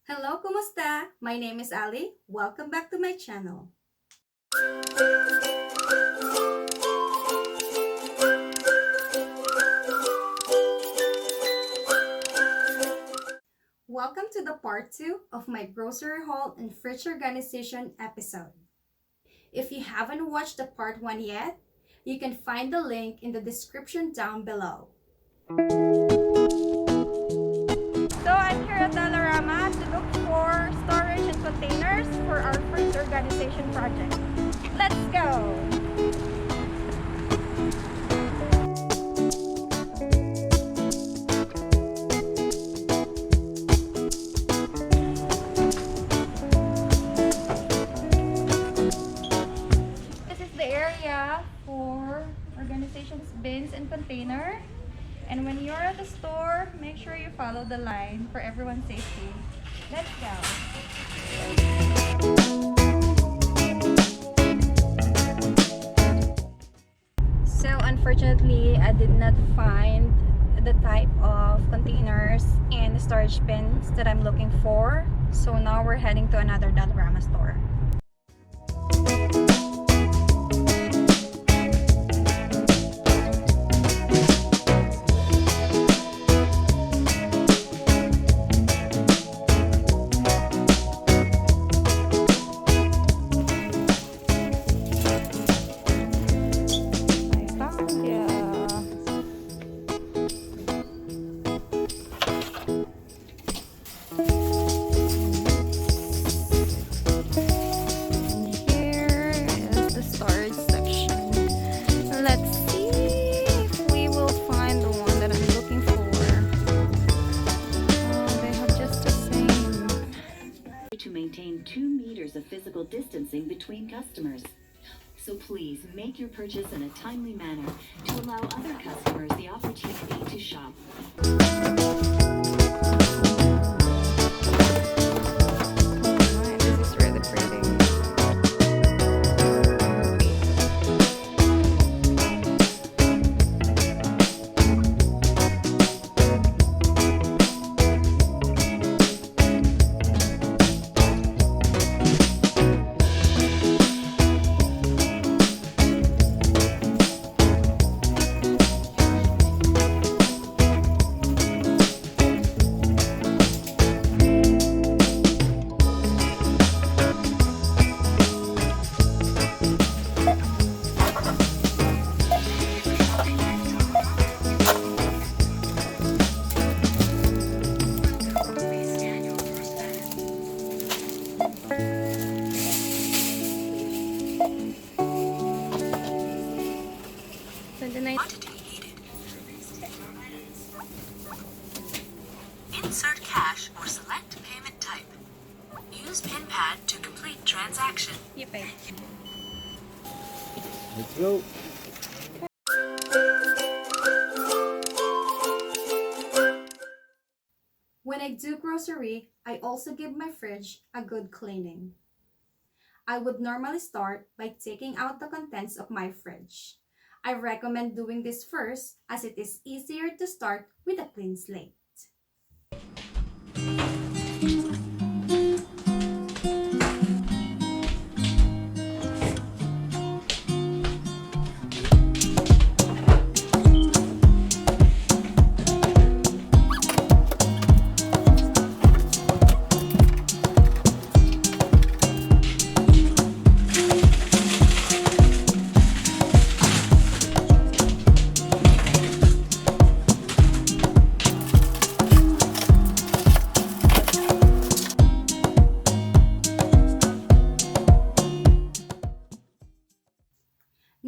Hello, kumusta? My name is Ali. Welcome back to my channel. Welcome to the part 2 of my grocery haul and fridge organization episode. If you haven't watched the part 1 yet, you can find the link in the description down below. So I'm here at Dollarama to look for storage and containers for our fridge organization project. Let's go! This is the area for organization's bins and container. And when you're at the store, make sure you follow the line for everyone's safety. Let's go. So unfortunately, I did not find the type of containers and storage bins that I'm looking for. So now we're heading to another Dollarama store. To maintain 2 meters of physical distancing between customers. So please make your purchase in a timely manner to allow other customers the opportunity to shop. This is really pretty. Insert cash or select payment type. Use PIN pad to complete transaction. Yep. Let's go. When I do grocery, I also give my fridge a good cleaning. I would normally start by taking out the contents of my fridge. I recommend doing this first as it is easier to start with a clean slate.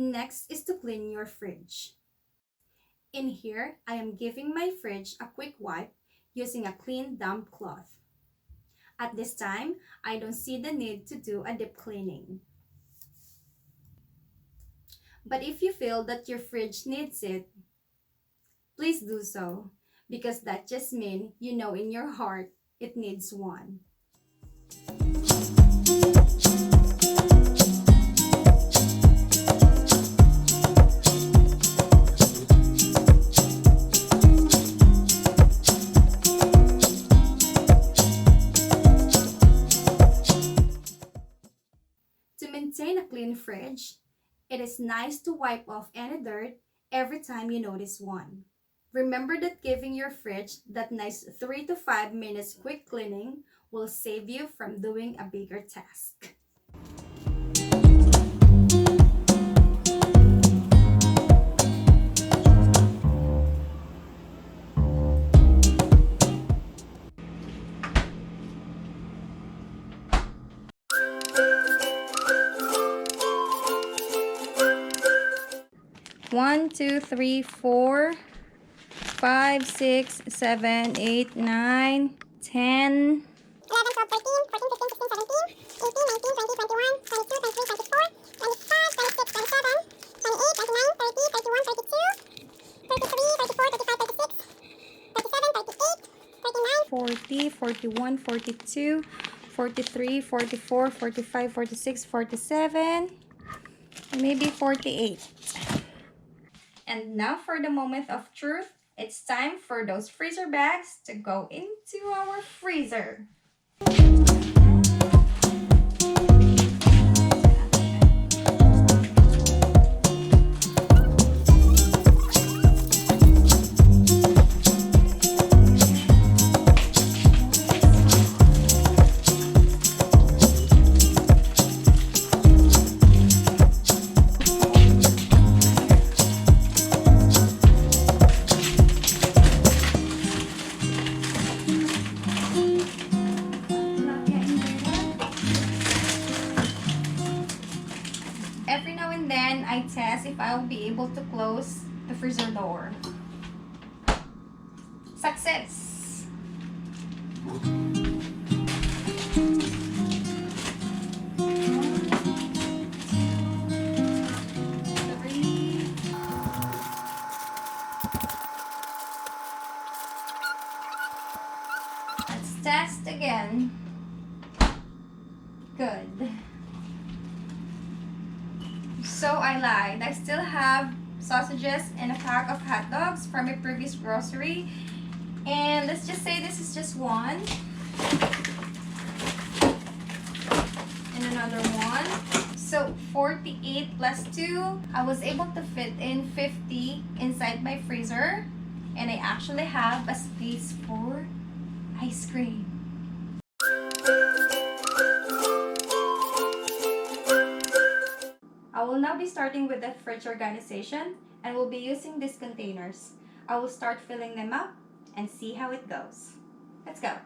Next is to clean your fridge. In here, I am giving my fridge a quick wipe using a clean damp cloth. At this time, I don't see the need to do a deep cleaning. But if you feel that your fridge needs it, please do so, because that just means you know in your heart it needs one. maintain a clean fridge, it is nice to wipe off any dirt every time you notice one. Remember that giving your fridge that nice 3 to 5 minutes quick cleaning will save you from doing a bigger task. One, two, three, 4, 5, 6, 7, 8, 9, 10. 11, 12, 13, 14, 15, 16, 17, 18, 19, 20, 21, 22, 23, 24, 25, 26, 27, 28, 29, 30, 31, 32, 33, 34, 35, 36, 37, 38, 39, 40, 41, 42, 43, 44, 45, 46, 47, maybe 48. And now for the moment of truth, it's time for those freezer bags to go into our freezer. Every now and then, I test if I'll be able to close the freezer door. Success! Let's test again. Good. So I lied. I still have sausages and a pack of hot dogs from a previous grocery. And let's just say this is just one. And another one. So 48 plus 2, I was able to fit in 50 inside my freezer. And I actually have a space for ice cream. I will now be starting with the fridge organization and we'll be using these containers. I will start filling them up and see how it goes. Let's go.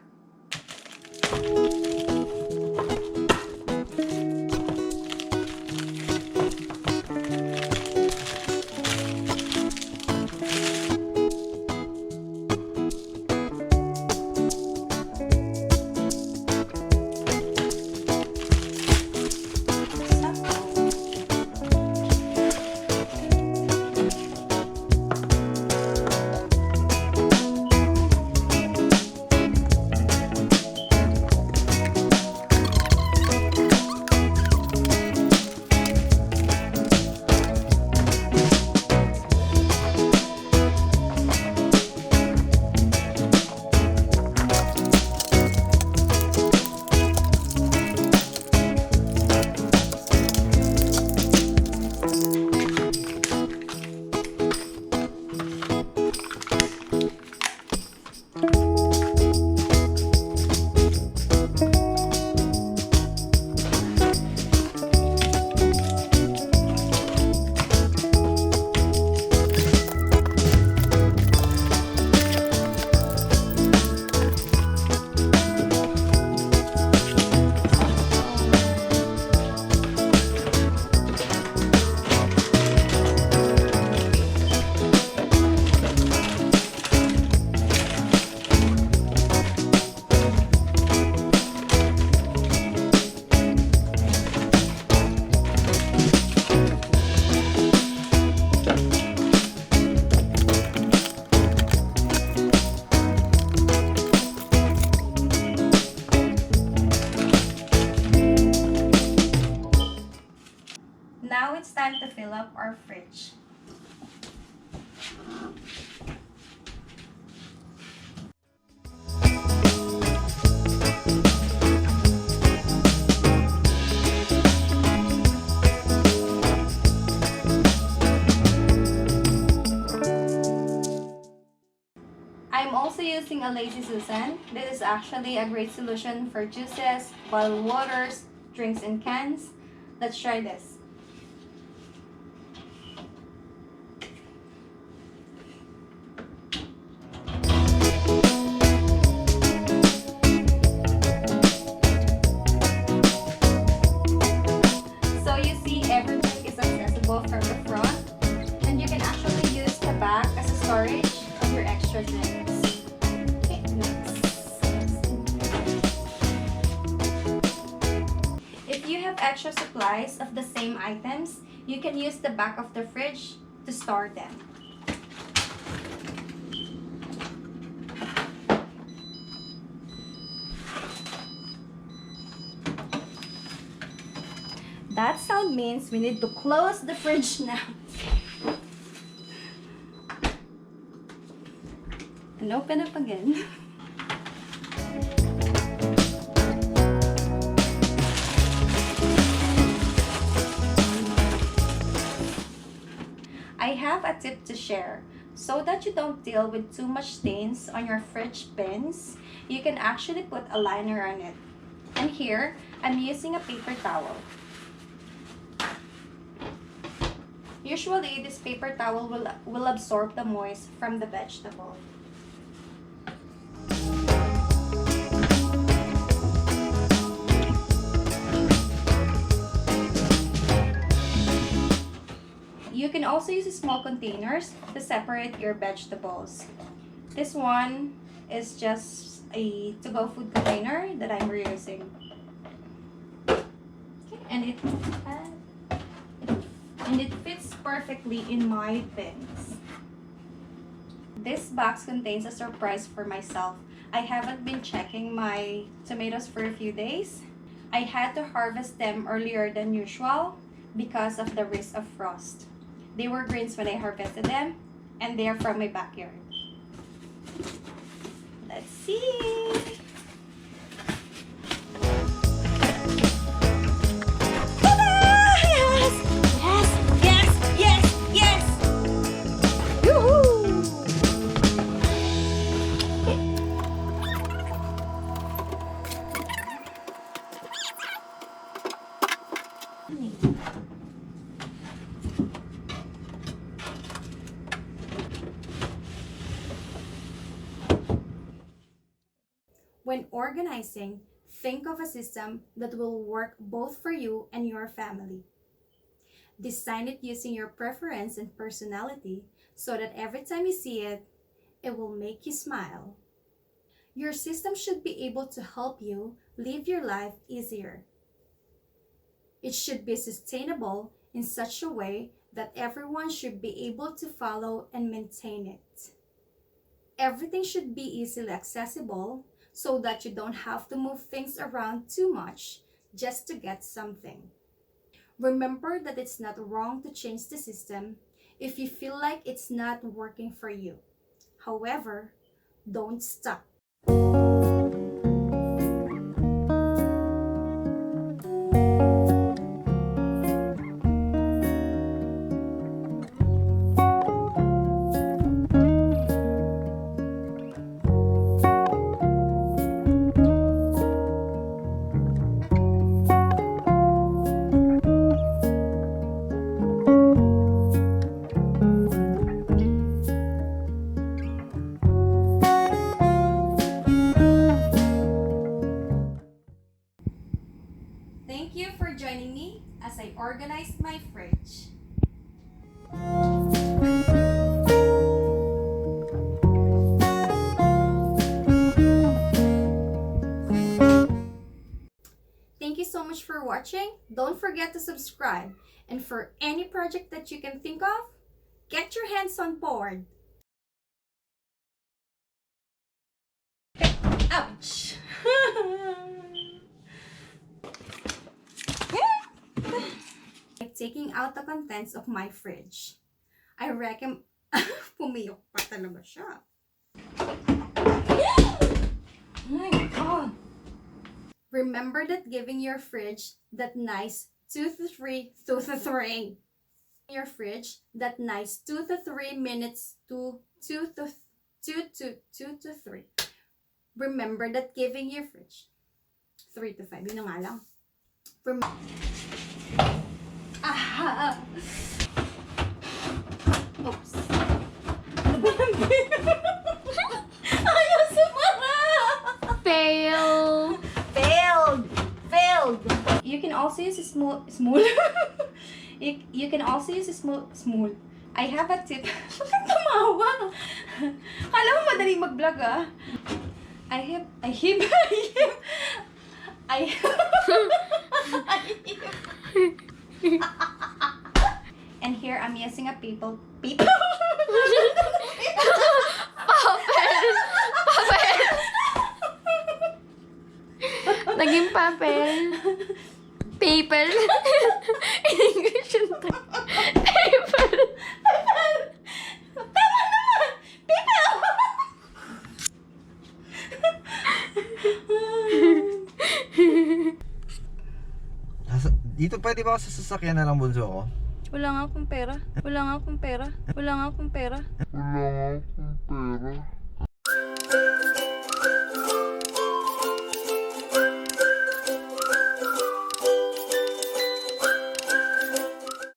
Now it's time to fill up our fridge. using a Lazy Susan. This is actually a great solution for juices, bottled waters, drinks in cans. Let's try this. So you see, every drink is accessible from the front, and you can actually use the back as a storage of your extra drinks. Okay, next. If you have extra supplies of the same items, you can use the back of the fridge to store them. That sound means we need to close the fridge now. And open up again. I have a tip to share. So that you don't deal with too much stains on your fridge bins, you can actually put a liner on it. And here, I'm using a paper towel. Usually, this paper towel will absorb the moist from the vegetable. You can also use small containers to separate your vegetables. This one is just a to-go food container that I'm reusing. Okay, and it fits perfectly in my bins. This box contains a surprise for myself. I haven't been checking my tomatoes for a few days. I had to harvest them earlier than usual because of the risk of frost. They were greens when I harvested them, and they are from my backyard. Let's see. When organizing, think of a system that will work both for you and your family. Design it using your preference and personality so that every time you see it, it will make you smile. Your system should be able to help you live your life easier. It should be sustainable in such a way that everyone should be able to follow and maintain it. Everything should be easily accessible so that you don't have to move things around too much just to get something. Remember that it's not wrong to change the system if you feel like it's not working for you. However, don't stop. Thank you for joining me as I organized my fridge. Thank you so much for watching. Don't forget to subscribe. And for any project that you can think of, get your hands on board. Ouch! Like taking out the contents of my fridge. I recommend... Pumiyok pa talaga siya. Oh my God! Remember that giving your fridge that nice 2 to 3 your fridge that nice 2 to 3 minutes to 2 to 2 to 3. Remember that giving your fridge 3 to 5. Yun na nga lang. Oops. Ayaw sumara! Fail. Failed. You can also use a small. You can also use a small. I have a tip. Tumawa. Kala mo madaling mag-vlog ah. And here I'm using a people. Papel. Naging papel. Paper. In English yun to. Paper. Tama naman! People! Dito pwede ba ako sa sasakyan na lang, bunso ko? Wala nga akong pera.